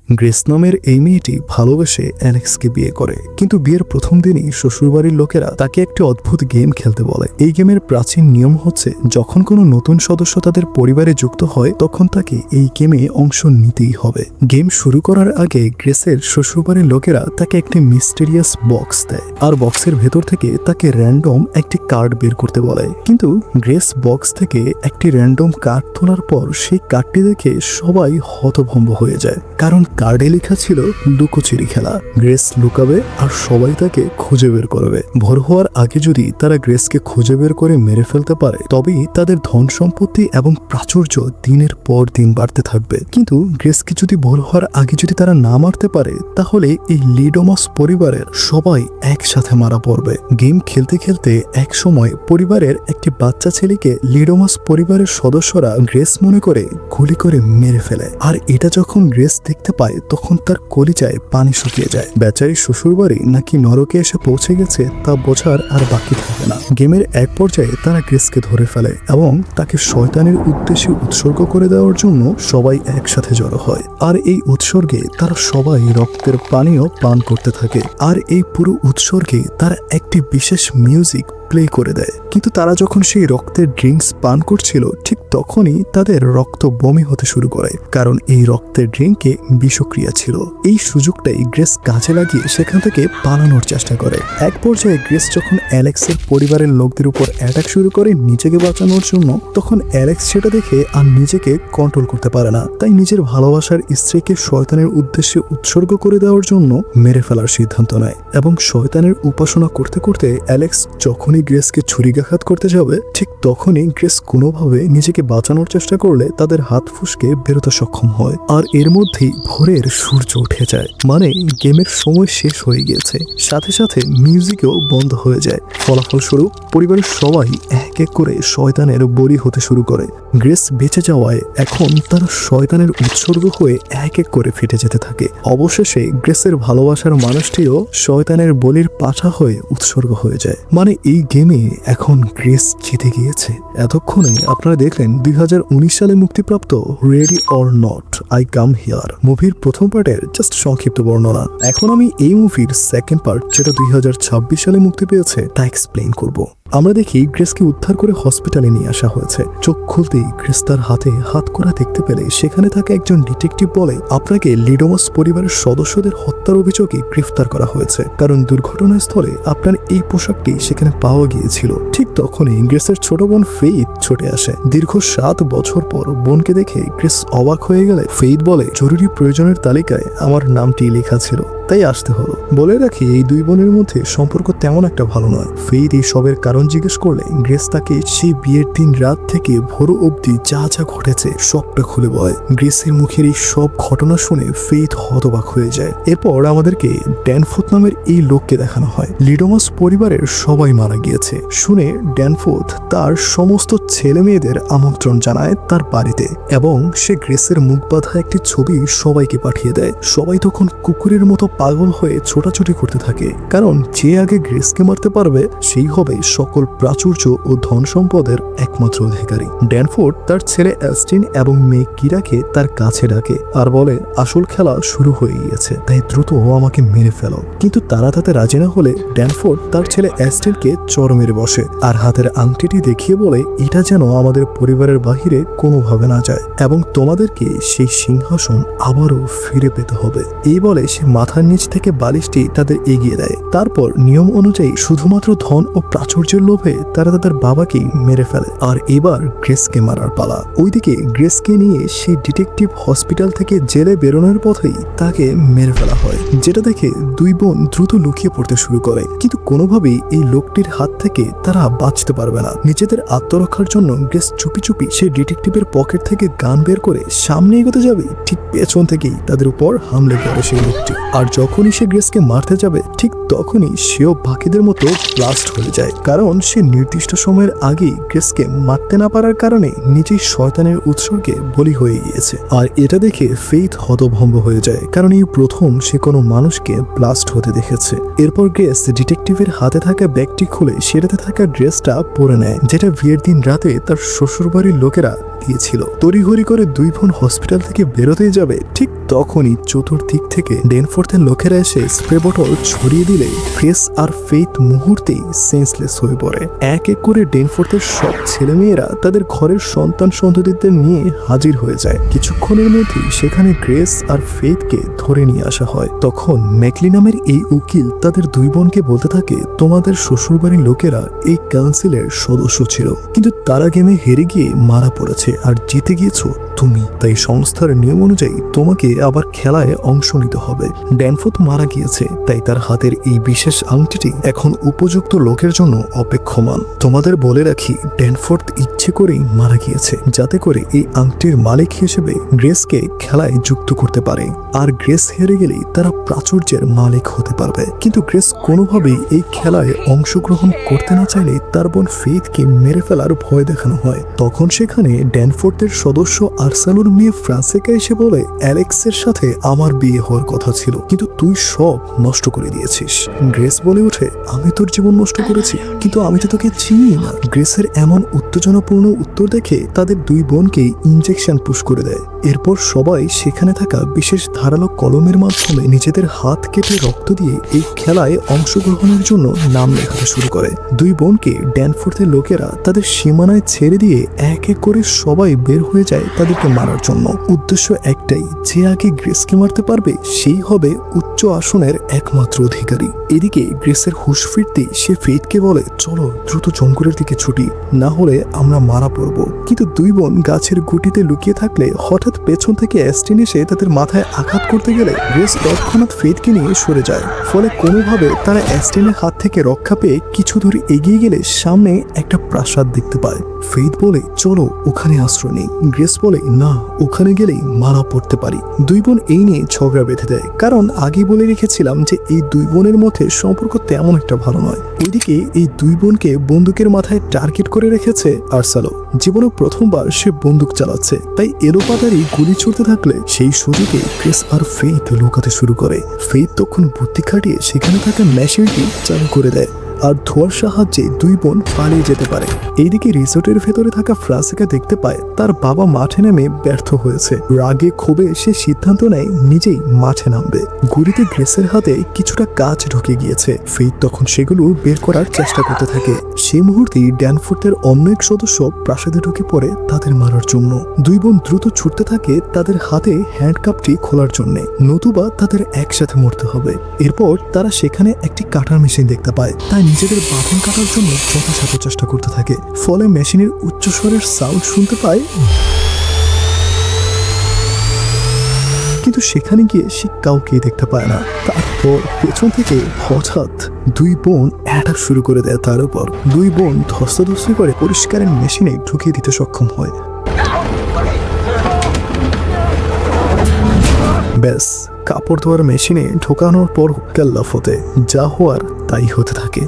Grace নামের এই মেয়েটি ভালোবেসে অ্যালেক্সকে বিয়ে করে, কিন্তু বিয়ের প্রথম দিনই শ্বশুরবাড়ির লোকেরা তাকে একটি অদ্ভুত গেম খেলতে বলে। এই গেমের প্রাচীন নিয়ম হচ্ছে, যখন কোনো নতুন সদস্য তাদের পরিবারে যুক্ত হয় তখন তাকে এই গেমে অংশ নিতেই হবে। গেম শুরু করার আগে গ্রেসের শ্বশুরবাড়ির লোকেরা তাকে একটি মিস্টেরিয়াস বক্স দেয়, আর বক্সের ভেতর থেকে তাকে র্যান্ডম একটি কার্ড বের করতে বলে। কিন্তু গ্রেস বক্স থেকে একটি র্যান্ডম কার্ড তোলার পর সেই কার্ডটি দেখে সবাই হতভম্ব হয়ে যায়, কারণ কার্ডে লেখা ছিল লুকোচুরি খেলা। গ্রেস লুকাবে আর সবাই তাকে খুঁজে বের করবে। ভোর হওয়ার আগে যদি তারা গ্রেসকে খুঁজে বের করে মেরে ফেলতে পারে তবেই তাদের ধন সম্পত্তি এবং প্রাচুর্য দিনের পর দিন বাড়তে থাকবে। কিন্তু গ্রেসকে যদি ভোর হওয়ার আগে যদি তারা না মারতে পারে তাহলে এই লিডোমাস পরিবারের সবাই একসাথে মারা পড়বে। গেম খেলতে খেলতে এক সময় পরিবারের একটি বাচ্চা ছেলেকে লিডোমাস পরিবারের সদস্যরা গ্রেস মনে করে গুলি করে মেরে ফেলে, আর এটা যখন গ্রেস দেখতে পায় তখন তার কলিজায় পানি শুকিয়ে যায়। বেচারি শ্বশুরবাড়ি নাকি নরকে এসে পৌঁছে গেছে তা বোঝার আর বাকি থাকে না। গেমের এক পর্যায়ে তারা গ্রেসকে ধরে ফেলে এবং তাকে শয়তানের উদ্দেশ্যে উৎসর্গ করে দেওয়ার জন্য সবাই একসাথে জড়ো হয়, আর এই উৎসর্গে তারা সবাই রক্তের পানীয় পান করতে থাকে। আর এই পুরো উৎসর্গে তারা একটি বিশেষ মিউজিক প্লে করে দেয়। কিন্তু তারা যখন সেই রক্তের ড্রিঙ্কস পান করছিল ঠিক তখনই তাদের রক্ত বমি হতে শুরু করে, কারণ এই রক্তের ড্রিঙ্কে বিষক্রিয়া ছিল। এই সুযোগটাই গ্রেস কাজে লাগিয়ে সেখান থেকে পালানোর চেষ্টা করে। এক পর্যায়ে গ্রেস যখন অ্যালেক্সের পরিবারের লোকদের উপর অ্যাটাক শুরু করে নিজেকে বাঁচানোর জন্য, তখন অ্যালেক্স সেটা দেখে আর নিজেকে কন্ট্রোল করতে পারে না, তাই নিজের ভালোবাসার স্ত্রীকে শয়তানের উদ্দেশ্যে উৎসর্গ করে দেওয়ার জন্য মেরে ফেলার সিদ্ধান্ত নেয়। এবং শয়তানের উপাসনা করতে করতে অ্যালেক্স যখনই গ্রেসকে ছুরিকাঘাত করতে যাবে ঠিক তখনই গ্রেস কোনোভাবে নিজেকে বাঁচানোর চেষ্টা করলে তাদের হাত ফুসকে বেরোতে সক্ষম হয়, আর এর মধ্যেই ভোরের সূর্য উঠে যায়। মানে গেমের সময় শেষ হয়ে গিয়েছে, সাথে সাথে মিউজিকও বন্ধ হয়ে যায়। ফলাফলস্বরূপ পরিবারের সবাই এক এক করে শয়তানের বলি হতে শুরু করে। গ্রেস বেঁচে যাওয়ায় এখন তারা শয়তানের উৎসর্গ হয়ে এক এক করে ফেটে যেতে থাকে। অবশেষে গ্রেসের ভালোবাসার মানুষটিও শয়তানের বলির পাঠা হয়ে উৎসর্গ হয়ে যায়। মানে এই গেমে এখন গ্রেস জিতে গিয়েছে। এতক্ষণে আপনারা দেখলেন 2019 সালে মুক্তিপ্রাপ্ত ready or not I come here মুভির প্রথম পার্টের জাস্ট সংক্ষিপ্ত বর্ণনা। এখন আমি এই মুভির সেকেন্ড পার্ট, যেটা 2026 সালে মুক্তি পেয়েছে, তা এক্সপ্লেইন করব। আমরা দেখি গ্রেসকে উদ্ধার করে হসপিটালে নিয়ে আসা হয়েছে। চোখ খুলতেই গ্রেস তার হাতে হাত করা দেখতে পেলে সেখানে থাকা একজন ডিটেকটিভ বলে, আপনাকে লিডোমাস পরিবারের সদস্যদের হত্যার অভিযোগে গ্রেফতার করা হয়েছে, কারণ দুর্ঘটনাস্থলে আপনার এই পোশাকটি সেখানে পাওয়া গিয়েছিল। ঠিক তখনই গ্রেসের ছোট বোন ফেইথ ছুটে আসে। দীর্ঘ 7 বছর পর বোনকে দেখে গ্রেস অবাক হয়ে গেলে ফেইথ বলে, জরুরি প্রয়োজনের তালিকায় আমার নামটি লেখা ছিল, তাই আসতে হলো। বলে রাখি, এই দুই বোনের মধ্যে সম্পর্ক তেমন একটা ভালো নয়। ফেইথ এই সবের কারণ জিজ্ঞেস করলে গ্রেস তাকে সেই বিয়ের দিন রাত থেকে ভোর অবধি যা যা ঘটেছে সবটা খুলে বলে। গ্রেসের মুখের এই সব ঘটনা শুনে ফেইথ হতবাক হয়ে যায়। এরপর আমাদেরকে ড্যানফোর্থ নামের এই লোককে দেখানো হয়। লিডোমাস পরিবারের সবাই মারা গিয়েছে শুনে ড্যানফোর্থ তার সমস্ত ছেলে মেয়েদের আমন্ত্রণ জানায় তার বাড়িতে, এবং সে গ্রেসের মুখ বাঁধা একটি ছবি সবাইকে পাঠিয়ে দেয়। সবাই তখন কুকুরের মতো পাগল হয়ে ছোটাছুটি করতে থাকে, কারণ যে আগে গ্রেসকে মারতে পারবে সেই হবে সকল প্রাচুর্য ও ধন সম্পদের একমাত্র অধিকারী। ড্যানফোর্ড তার ছেলে অ্যাস্টিন এবং মেয়ে কিরাকে তার কাছে ডাকে আর বলে, আসল খেলা শুরু হয়ে গিয়েছে, তাই দ্রুত আমাকে মেরে ফেলো। কিন্তু তারা তাতে রাজি না হলে ড্যানফোর্ড তার ছেলে অ্যাস্টিনকে চর মেরে বসে আর হাতের আংটিটি দেখিয়ে বলে, এটা যেন আমাদের পরিবারের বাহিরে কোনোভাবে না যায় এবং তোমাদেরকে সেই সিংহাসন আবারও ফিরে পেতে হবে। এই বলে সে মাথার নিচ থেকে বালিশটি তাদের এগিয়ে দেয়। তারপর নিয়ম অনুযায়ী শুধুমাত্র ধন ও প্রাচুর্যের লোভে তারা তাদের বাবাকেই মেরে ফেলে। আর এবার গ্রেসকে মারার পালা। ওইদিকে গ্রেসকে নিয়ে সেই ডিটেকটিভ হসপিটাল থেকে জেলে বেরোনোর পথেই তাকে মেরে ফেলা হয়, যেটা দেখে দুই বোন দ্রুত লুকিয়ে পড়তে শুরু করে। কিন্তু কোনোভাবেই এই লোকটির হাত থেকে তারা বাঁচতে পারবে না। নিজেদের আত্মরক্ষার জন্য গ্রেস চুপি চুপি সেই ডিটেকটিভের পকেট থেকে গান বের করে সামনে এগোতে যাবে, ঠিক পেছন থেকেই তাদের উপর হামলে করে সেই লোকটি। আর যখনই সে গ্রেসকে মারতে যাবে ঠিক তখনই সেও বাকিদের মতো ব্লাস্ট হয়ে যায়, কারণ সে নির্দিষ্ট সময়ের আগেই গ্রেসকে মারতে না পারার কারণে নিজেই শয়তানের উৎসর্গে বলি হয়ে গিয়েছে। আর এটা দেখে ফেইথ হতভম্ব হয়ে যায়, কারণ এই প্রথম সে কোনো মানুষকে ব্লাস্ট হতে দেখেছে। এরপর গ্রেস ডিটেকটিভের হাতে থাকা ব্যাগটি খুলে সেটাতে থাকা ড্রেসটা পরে নেয়, যেটা বিয়ের দিন রাতে তার শ্বশুরবাড়ির লোকেরা গিয়েছিল। তড়িঘড়ি করে দুই বোন হসপিটাল থেকে বেরোতেই যাবে, ঠিক তখনই চতুর্দিক থেকে ডেনফোর্থের লোকেরা এসে স্প্রে বোতল ছড়িয়ে দিলে গ্রেস আর ফেইথ মুহূর্তেই সেন্সলেস হয়ে পড়ে। এক এক করে ডেনফোর্থের সব ছেলেমেয়েরা তাদের ঘরের সন্তান সন্ততিদের নিয়ে হাজির হয়ে যায়। কিছুক্ষণের মধ্যেই সেখানে গ্রেস আর ফেইথকে ধরে নিয়ে আসা হয়। তখন ম্যাকলি নামের এই উকিল তাদের দুই বোনকে বলতে থাকে, তোমাদের শ্বশুরবাড়ির লোকেরা এই কাউন্সিলের সদস্য ছিল, কিন্তু তারা গেমে হেরে গিয়ে মারা পড়েছে আর জিতে গিয়েছো তুমি, তাই সংস্থার নিয়ম অনুযায়ী তোমাকে আবার খেলায় অংশ নিতে হবে। ড্যানফোর্থ মারা গিয়েছে, তাই তার হাতের এই বিশেষ আংটিটি এখন উপযুক্ত লোকের জন্য অপেক্ষমান। তোমাদের বলে রাখি, ড্যানফোর্থ ইচ্ছে করেই মারা গিয়েছে, যাতে করে এই আংটির মালিক হিসেবে গ্রেসকে খেলায় যুক্ত করতে পারে, আর গ্রেস হেরে গেলেই তারা প্রাচুর্যের মালিক হতে পারবে। কিন্তু গ্রেস কোনোভাবেই এই খেলায় অংশগ্রহণ করতে না চাইলে তার বোন ফেইথকে মেরে ফেলার ভয় দেখানো হয়। তখন সেখানে ড্যানফোর্থের সদস্য আর্সালোর মেয়ে ফ্রান্সেকা এসে বলে, অ্যালেক্সের সাথে আমার বিয়ে হওয়ার কথা ছিল, কিন্তু তুই সব নষ্ট করে দিয়েছিস। গ্রেস বলে ওঠে, আমি তোর জীবন নষ্ট করেছি, কিন্তু আমি তো তোকে চিনি না। গ্রেসের এমন উত্তেজনাপূর্ণ উত্তর দেখে তাদের দুই বোনকেই ইনজেকশন পুশ করে দেয়। এরপর সবাই সেখানে থাকা বিশেষ ধারালো কলমের মাধ্যমে নিজেদের হাত কেটে রক্ত দিয়ে এই খেলায় অংশগ্রহণের জন্য নাম লেখাতে শুরু করে। দুই বোনকে ড্যানফোর্থের লোকেরা তাদের সীমানায় ছেড়ে দিয়ে এক এক করে সবাই বের হয়ে যায় তাদেরকে মারার জন্য। উদ্দেশ্য একটাই, যে আগে গ্রেসকে মারতে পারবে সেই হবে উচ্চ আসনের একমাত্র অধিকারী। এদিকে গ্রেসের হুঁশ ফিরতেই সে ফেইথকে বলে, চলো দ্রুত জঙ্গলের দিকে ছুটি, না হলে আমরা মারা পড়ব। কিন্তু দুই বোন গাছের গুটিতে লুকিয়ে থাকলে হঠাৎ পেছন থেকে অ্যাস্টিন এসে তাদের মাথায় আঘাত করতে গেলে গ্রেস তৎক্ষণাৎ ফেইথকে নিয়ে সরে যায়। ফলে কোনোভাবে তারা অ্যাস্টিনের হাত থেকে রক্ষা পেয়ে কিছু দূর এগিয়ে গেলে সামনে একটা প্রাসাদ দেখতে পায়। ফেইথ বলে, চলো ওখানে আশ্রয় নেই। গ্রেস বলে, না, ওখানে গেলেই মারা পড়তে পারি। দুই বোন এই নিয়ে ঝগড়া বেঁধে দেয়, কারণ আগে বলে রেখেছিলাম যে এই দুই বোনের মধ্যে সম্পর্ক তেমন একটা ভালো নয়। ওইদিকে এই দুই বোনকে বন্দুকের মাথায় টার্গেট করে রেখেছে আর্সালো। জীবনে প্রথমবার সে বন্দুক চালাচ্ছে, তাই এলোপাতারি গুলি ছুড়তে থাকলে সেই সুযোগে গ্রেস আর ফেইথ লুকাতে শুরু করে। ফেইথ তখন বুদ্ধি খাটিয়ে সেখানে থাকা মেশিনটি চালু করে দেয়, আর ধোঁয়ার সাহায্যে দুই বোন পালিয়ে যেতে পারে। এইদিকে রিসোর্টের ভেতরে থাকা ফ্রান্সিকা দেখতে পায় তার বাবা মাঠে নেমে ব্যর্থ হয়েছে। রাগে ক্ষোভে সে সিদ্ধান্ত নেয় নিজেই মাঠে নামবে। গুলিতে গ্রেসের হাতে কিছুটা কাঁচ ঢুকে গিয়েছে। ফেইথ তখন সেগুলো বের করার চেষ্টা করতে থাকে। সেই মুহূর্তেই ড্যানফোর্থের অন্য এক সদস্য প্রাসাদে ঢুকে পড়ে তাদের মারার জন্য। দুই বোন দ্রুত ছুটতে থাকে তাদের হাতে হ্যান্ডকাপটি খোলার জন্য, নতুবা তাদের একসাথে মরতে হবে। এরপর তারা সেখানে একটি কাটার মেশিন দেখতে পায়, তাই নিজেদের বাঁধন কাটার জন্য যথাসাধ্য চেষ্টা করতে থাকে। ফলে মেশিনের উচ্চস্বরের সাউন্ড শুনতে পায়, কিন্তু সেখানে গিয়ে সে কাউকেই দেখতে পায় না। তারপর পেছন থেকে হঠাৎ দুই বোন অ্যাটাক শুরু করে দেয় তার উপর। দুই বোন ধস্তাধস্তি করে পরিষ্কারের মেশিনে ঢুকিয়ে দিতে সক্ষম হয়। ব্যাস, কাপড় ধোয়ার মেশিনে ঢোকানোর পর কেল্লাফ হতে যা হওয়ার তাই হতে থাকে।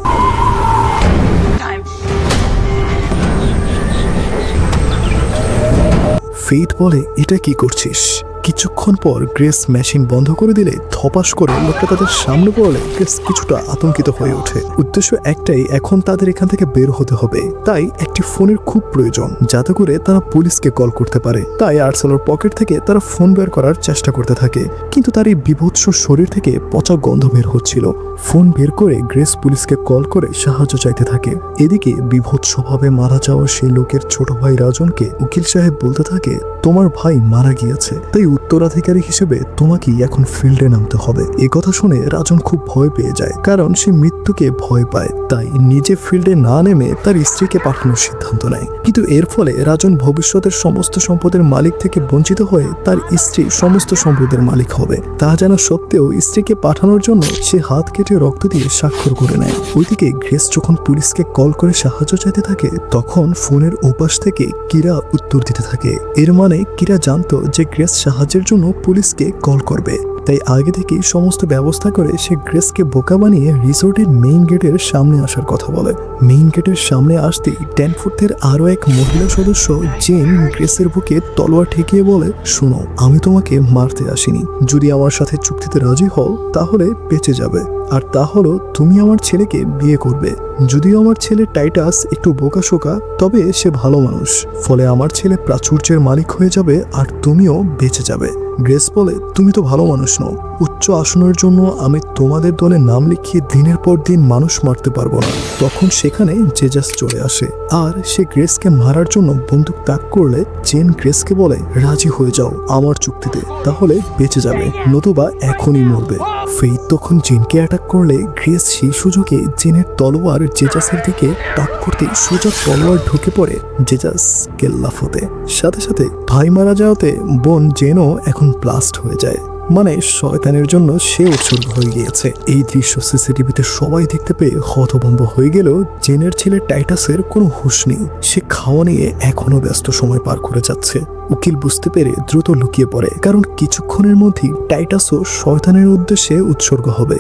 ফেইথ বলে, এটা কি করছিস? কিছুক্ষণ পর গ্রেস মেশিন বন্ধ করে দিলে ধপাস করে লোকটা তাদের সামনে পড়লে গ্রেস কিছুটা আতঙ্কিত হয়ে ওঠে। উদ্দেশ্য একটাই, এখন তাদের এখান থেকে বের হতে হবে, তাই একটি ফোনের খুব প্রয়োজন, যাতে করে তারা পুলিশকে কল করতে পারে। তাই আর্সালোর পকেট থেকে তারা ফোন বের করার চেষ্টা করতে থাকে, কিন্তু তার এই বিভৎস শরীর থেকে পচা গন্ধ বের হচ্ছিল। ফোন বের করে গ্রেস পুলিশকে কল করে সাহায্য চাইতে থাকে। এদিকে বিভৎসভাবে মারা যাওয়া সেই লোকের ছোট ভাই রাজনকে উকিল সাহেব বলতে থাকে, তোমার ভাই মারা গিয়েছে, তাই উত্তরাধিকারী হিসেবে তোমাকেই এখন ফিল্ডে নামতে হবে। এ কথা শুনে রাজন খুব ভয় পেয়ে যায়, কারণ সে মৃত্যুকে ভয় পায়। তাই নিজে ফিল্ডে না নেমে তার স্ত্রীকে পাঠানোর সিদ্ধান্ত নেয়। কিন্তু এর ফলে রাজন ভবিষ্যতের সমস্ত সম্পদের মালিক থেকে বঞ্চিত হয়ে তার স্ত্রী সমস্ত সম্পদের মালিক হবে। তা জানা সত্ত্বেও স্ত্রীকে পাঠানোর জন্য সে হাত কেটে রক্ত দিয়ে স্বাক্ষর করে নেয়। ওইদিকে গ্রেস যখন পুলিশকে কল করে সাহায্য চাইতে থাকে, তখন ফোনের ওপাশ থেকে কিরা উত্তর দিতে থাকে। এর মানে কিরা জানতো যে গ্রেস সাহায্যের জন্য পুলিশকে কল করবে, তাই আগে থেকেই সমস্ত ব্যবস্থা করে সে গ্রেসকে বোকা বানিয়ে রিসোর্টের মেইন গেটের সামনে আসার কথা বলে। মেইন গেটের সামনে আসতেই ড্যানফোর্থের আরো এক মহিলা সদস্য জেন গ্রেসের বুকে তলোয়ার ঠেকিয়ে বলে, শোনো, আমি তোমাকে মারতে আসিনি। যদি আমার সাথে চুক্তিতে রাজি হও তাহলে বেঁচে যাবে, আর তা হলো তুমি আমার ছেলেকে বিয়ে করবে। যদিও আমার ছেলে টাইটাস একটু বোকাশোকা, তবে সে ভালো মানুষ, ফলে আমার ছেলে প্রাচুর্যের মালিক হয়ে যাবে আর তুমিও বেঁচে যাবে। গ্রেস বলে, তুমি তো ভালো মানুষ নও, উচ্চ আসনের জন্য আমি তোমাদের দলে নাম লিখিয়ে দিনের পর দিন মানুষ মারতে পারবো না। তখন সেখানে জেজাস চলে আসে আর সে গ্রেসকে মারার জন্য বন্দুক তাক করলে জেন গ্রেসকে বলে, রাজি হয়ে যাও আমার চুক্তিতে, তাহলে বেঁচে যাবে, নতুবা এখনই মরবে। ফেইথ তখন জেনকে অ্যাটাক করলে গ্রেস সেই সুযোগে জেনের তলোয়ার জেজাসের দিকে তাক করতে সোজা তলোয়ার ঢুকে পড়ে জেজাস কেল্লাফতে। সাথে সাথে ভাই মারা যাওয়াতে বোন জেনও এখন ব্লাস্ট হয়ে যায়, মানে শয়তানের জন্য সে উৎসর্গ হয়ে গিয়েছে। এই দৃশ্য সিসিটিভিতে সবাই দেখতে পেয়ে হতভম্ব হয়ে গেল। জেনের ছেলে টাইটাসের কোনো হুঁশ নেই, সে খাওয়া নিয়ে এখনো ব্যস্ত সময় পার করে যাচ্ছে। উকিল বুঝতে পেরে দ্রুত লুকিয়ে পড়ে, কারণ কিছুক্ষণের মধ্যেই টাইটাসও শয়তানের উদ্দেশ্যে উৎসর্গ হবে।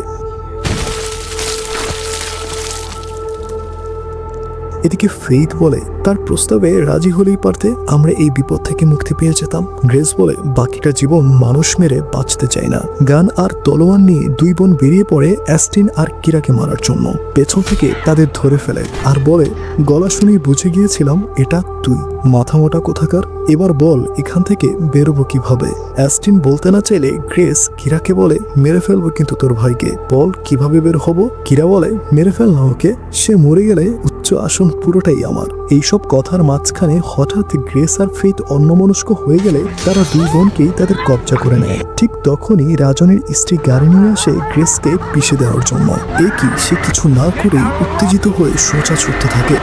এদিকে ফেইথ বলে, তার প্রস্তাবে রাজি হলেই পারতে আমরা এই বিপদ থেকে মুক্তি পেয়ে যেতাম। গ্রেস বলে, বাকিটা জীবন মানুষ মেরে বাঁচতে চাই না। গান আর তলোয়ার নিয়ে দুই বোন বেরিয়ে পড়ে অ্যাস্টিন আর কিরাকে মারার জন্য। পেছন থেকে তাদের ধরে ফেলে আর বলে, গলা শুনেই বুঝে গিয়েছিলাম এটা তুই, মাথা মোটা কোথাকার, এবার বল এখান থেকে বেরোবো কিভাবে। অ্যাস্টিন বলতে না চাইলে গ্রেস কিরাকে বলে, মেরে ফেলবো কিন্তু তোর ভাইকে, বল কিভাবে বের হবো। কিরা বলে, মেরে ফেল না ওকে, সে মরে গেলে উচ্চ আসন পুরোটাই আমার। এইসব কথার মাঝখানে হঠাৎ গ্রেস আর ফেইথ অন্যমনস্ক হয়ে গেলে তারা দুই বোনকেই তাদের কবজা করে নেয়। ঠিক তখনই রাজনের স্ত্রী গাড়ি নিয়ে আসে গ্রেসকে পিষে দেওয়ার জন্য। এ কি, সে কিছু না করেই উত্তেজিত হয়ে সোজা ছুটতে থাকে।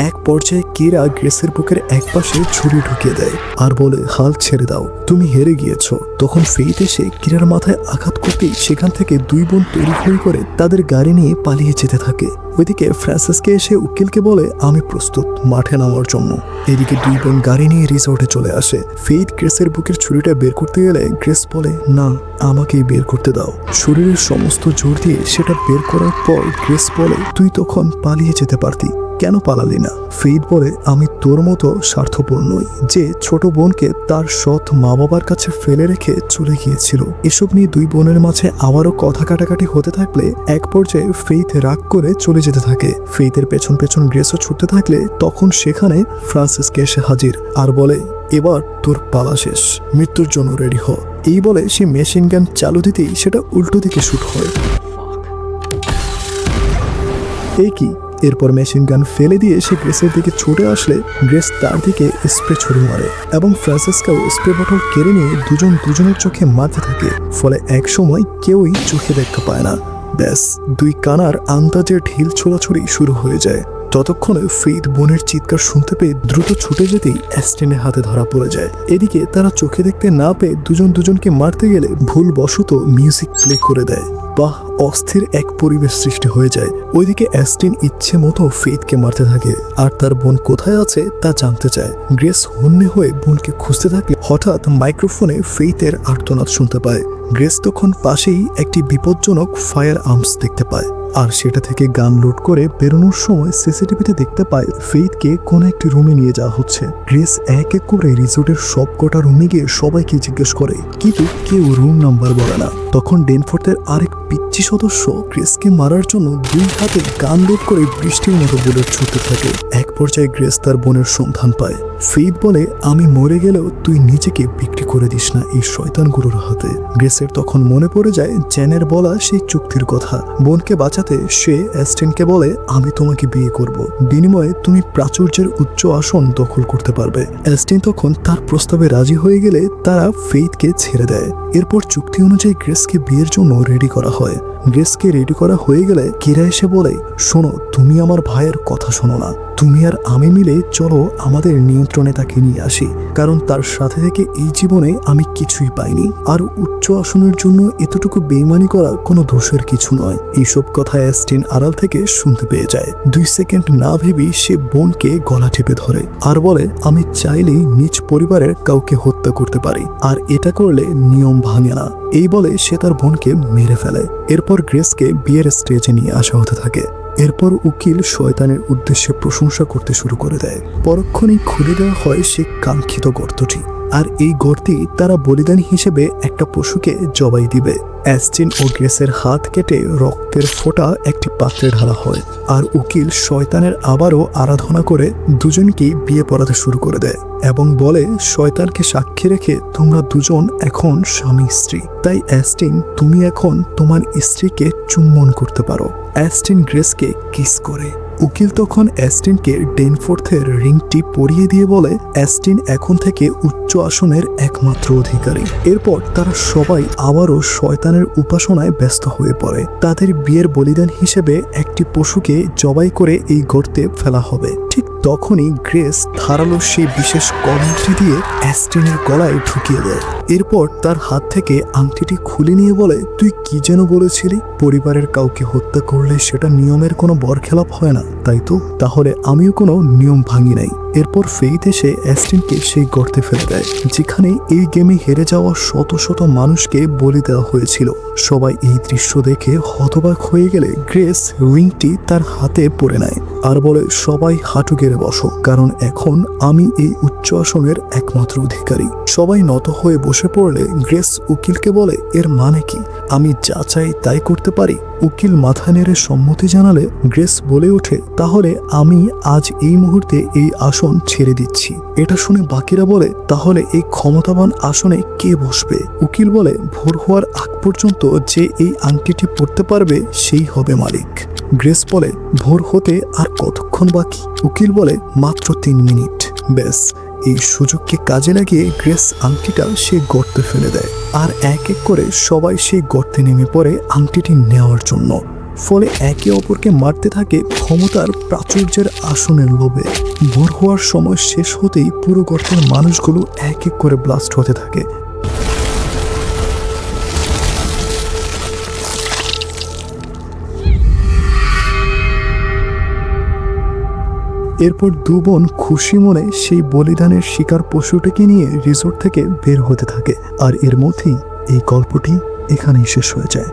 এক পর্যায়ে কিরা গ্রেসের বুকের এক পাশে ছুরি ঢুকিয়ে দেয় আর বলে, হাল ছেড়ে দাও, তুমি হেরে গিয়েছো। তখন ফেইথ এসে কিরার মাথায় আঘাত করতেই সেখান থেকে দুই বোন তড়িঘড়ি করে তাদের গাড়ি নিয়ে পালিয়ে যেতে থাকে। ওইদিকে ফ্রান্সিসকে এসে উকিলকে বলে, আমি প্রস্তুত মাঠে নামার জন্য। এদিকে দুই বোন গাড়ি নিয়ে রিসোর্টে চলে আসে। ফেইথ গ্রেসের বুকের ছুরিটা বের করতে গেলে গ্রেস বলে, না, আমাকেই বের করতে দাও। শরীরের সমস্ত জোর দিয়ে সেটা বের করার পর গ্রেস বলে, তুই তখন পালিয়ে যেতে পারতি, কেন পালালি না? ফেইথ বলে, আমি তোর মতো স্বার্থপর নই যে ছোট বোনকে তার সৎ মা বাবার কাছে ফেলে রেখে চলে গিয়েছিল। এসব নিয়ে দুই বোনের মাঝে আবারও কথা কাটাকাটি হতে থাকলে এক পর্যায়ে ফেইথ রাগ করে চলে যেতে থাকে। ফেইথের পেছন পেছন গ্রেসও ছুটতে থাকলে তখন সেখানে ফ্রান্সিসকে এসে হাজির আর বলে, এবার তোর পালা শেষ, মৃত্যুর জন্য রেডি হ। এই বলে সে মেশিন গান চালু দিতেই সেটা উল্টো দিকে শুট হয়। এই কি, এরপর মেশিন গান ফেলে দিয়ে সে গ্রেসের দিকে ছুটে আসলে গ্রেস তার দিকে স্প্রে ছুরি মারে এবং ফ্রান্সিসকাও স্প্রে বটল কেড়ে নিয়ে দুজন দুজনের চোখে মারতে থাকে। ফলে এক সময় কেউই চোখে দেখতে পায় না। ব্যাস, দুই কানার আন্দাজে ঢিল ছোড়াছুড়ি শুরু হয়ে যায়। ততক্ষণে ফেইথ বোনের চিৎকার শুনতে পেয়ে দ্রুত ছুটে যেতেই অ্যাস্টিনের হাতে ধরা পড়ে যায়। এদিকে তারা চোখে দেখতে না পেয়ে দুজন দুজনকে মারতে গেলে ভুলবশত মিউজিক প্লে করে দেয়। বাহ, অস্থির এক পরিবেশ সৃষ্টি হয়ে যায়। ওইদিকে অ্যাস্টিন ইচ্ছে মতো ফেইথকে মারতে থাকে আর তার বোন কোথায় আছে তা জানতে চায়। গ্রেস হন্যে হয়ে বোনকে খুঁজতে থাকলে হঠাৎ মাইক্রোফোনে ফেইথের আর্তনাদ শুনতে পায়। গ্রেস তখন পাশেই একটি বিপজ্জনক ফায়ার আর্মস দেখতে পায় আর সেটা থেকে গান লোড করে বেরোনোর সময় সিসিটিভিতে দেখতে পায় ফেইথকে কোনো একটি রুমে নিয়ে যাওয়া হচ্ছে। গ্রেস এক এক করে রিসোর্টের সব কটা রুমে গিয়ে সবাইকে জিজ্ঞেস করে, কিন্তু কেউ রুম নাম্বার বলে না। তখন ডেনফোর্থের আরেক পিচ্চি সদস্য গ্রেসকে মারার জন্য দুই হাতে গান লোড করে বৃষ্টির মতো বুলেট ছুটতে থাকে। এক পর্যায়ে গ্রেস তার বোনের সন্ধান পায়। ফেইথ বলে, আমি মরে গেলেও তুই নিজেকে বিক্রি করে দিস না এই শয়তানগুলোর হাতে। গ্রেসের তখন মনে পড়ে যায় জেনের বলা সেই চুক্তির কথা। বোনকে বাঁচাতে সে অ্যাস্টিনকে বলে, আমি তোমাকে বিয়ে করব, বিনিময়ে তুমি প্রাচুর্যের উচ্চ আসন দখল করতে পারবে। অ্যাস্টিন তখন তার প্রস্তাবে রাজি হয়ে গেলে তারা ফেইথকে ছেড়ে দেয়। এরপর চুক্তি অনুযায়ী গ্রেসকে বিয়ের জন্য রেডি করা হয়। গ্রেসকে রেডি করা হয়ে গেলে কিরা এসে বলে, শোনো, তুমি আমার ভাইয়ের কথা শোনো না, তুমি আর আমি মিলে চলো আমাদের নিয়ন্ত্রণে তাকে নিয়ে আসি, কারণ তার সাথে থেকে এই জীবনে আমি কিছুই পাইনি। আর উচ্চ আসনের জন্য এতটুকু বেইমানি করা কোনো দোষের কিছু নয়। এইসব কথা অ্যাস্টিন আড়াল থেকে শুনতে পেয়ে যায়। 2 সেকেন্ড না ভেবেই সে বোনকে গলা টিপে ধরে আর বলে, আমি চাইলেই নিজ পরিবারের কাউকে হত্যা করতে পারি, আর এটা করলে নিয়ম ভাঙে না। এই বলে সে তার বোনকে মেরে ফেলে। এরপর গ্রেসকে বিয়ের স্টেজে নিয়ে আসা হতে থাকে। এরপর উকিল শয়তানের উদ্দেশ্যে প্রশংসা করতে শুরু করে দেয়। পরক্ষণেই খুলে দেওয়া হয় সে কাঙ্ক্ষিত গর্তটি আর এই গর্তেই তারা বলিদান হিসেবে একটা পশুকে জবাই দিবে। অ্যাস্টিন ও গ্রেসের হাত কেটে রক্তের ফোঁটা একটি পাত্রে ঢালা হয়, আর উকিল শয়তানের আবারও আরাধনা করে দুজনকেই বিয়ে পড়াতে শুরু করে দেয় এবং বলে শয়তানকে সাক্ষী রেখে তোমরা দুজন এখন স্বামী স্ত্রী। তাই অ্যাস্টিন, তুমি এখন তোমার স্ত্রীকে চুম্বন করতে পারো। অ্যাস্টিন গ্রেসকে কিস করে। উকিল তখন অ্যাস্টিনকে ডেনফোর্থের রিংটি পরিয়ে দিয়ে বলে অ্যাস্টিন এখন থেকে উচ্চ আসনের একমাত্র অধিকারী। এরপর তারা সবাই আবারও শয়তানের উপাসনায় ব্যস্ত হয়ে পড়ে। তাদের বিয়ের বলিদান হিসেবে একটি পশুকে জবাই করে এই গর্তে ফেলা হবে। ঠিক তখনই গ্রেস ধারালো সেই বিশেষ কলমটি দিয়ে অ্যাস্টিনের গলায় ঢুকিয়ে দেয়। এরপর তার হাত থেকে আংটিটি খুলে নিয়ে বলে, তুই কি যেন বলেছিলি, পরিবারের কাউকে হত্যা করলে সেটা নিয়মের কোনো বরখেলাপ হয় না, তাই তো? তাহলে আমিও কোনো নিয়ম ভাঙি নাই। এরপর ফেইথ এসে অ্যাস্টিনকে সেই গর্তে ফেলে দেয়, যেখানে এই গেমে হেরে যাওয়া শত শত মানুষকে বলি দেওয়া হয়েছিল। সবাই এই দৃশ্য দেখে হতবাক হয়ে গেলে গ্রেস রিংটি তার হাতে পরে নেয় আর বলে, সবাই হাঁটু গেড়ে বসো, কারণ এখন আমি এই উচ্চ আসনের একমাত্র অধিকারী। সবাই নত হয়ে বসে পড়লে গ্রেস উকিলকে বলে, এর মানে কি? আমি যা চাই তাই করতে পারি? উকিল মাথা নেড়ে সম্মতি জানালে গ্রেস বলে ওঠে, তাহলে আমি আজ এই মুহূর্তে এই আসন ছেড়ে দিচ্ছি। এটা শুনে বাকিরা বলে, তাহলে এই ক্ষমতাবান আসনে কে বসবে? উকিল বলে, ভোর হওয়ার আগ পর্যন্ত যে এই আংটিটি পরতে পারবে সেই হবে মালিক। গ্রেস বলে, ভোর হতে আর কতক্ষণ বাকি? উকিল বলে, মাত্র 3 মিনিট। ব্যাস, এই সুযোগকে কাজে লাগিয়ে গ্রেস আংটিটা সে গর্তে ফেলে দেয়, আর এক এক করে সবাই সেই গর্তে নেমে পড়ে আংটিটি নেওয়ার জন্য। ফলে একে অপরকে মারতে থাকে ক্ষমতার প্রাচুর্যের আসনের লোভে। ভোর হওয়ার সময় শেষ হতেই পুরো গর্তের মানুষগুলো এক এক করে ব্লাস্ট হতে থাকে। এরপর দু বোন খুশি মনে সেই বলিদানের শিকার পশুটিকে নিয়ে রিসোর্ট থেকে বের হতে থাকে। আর এর মধ্যেই এই গল্পটি এখানেই শেষ হয়ে যায়।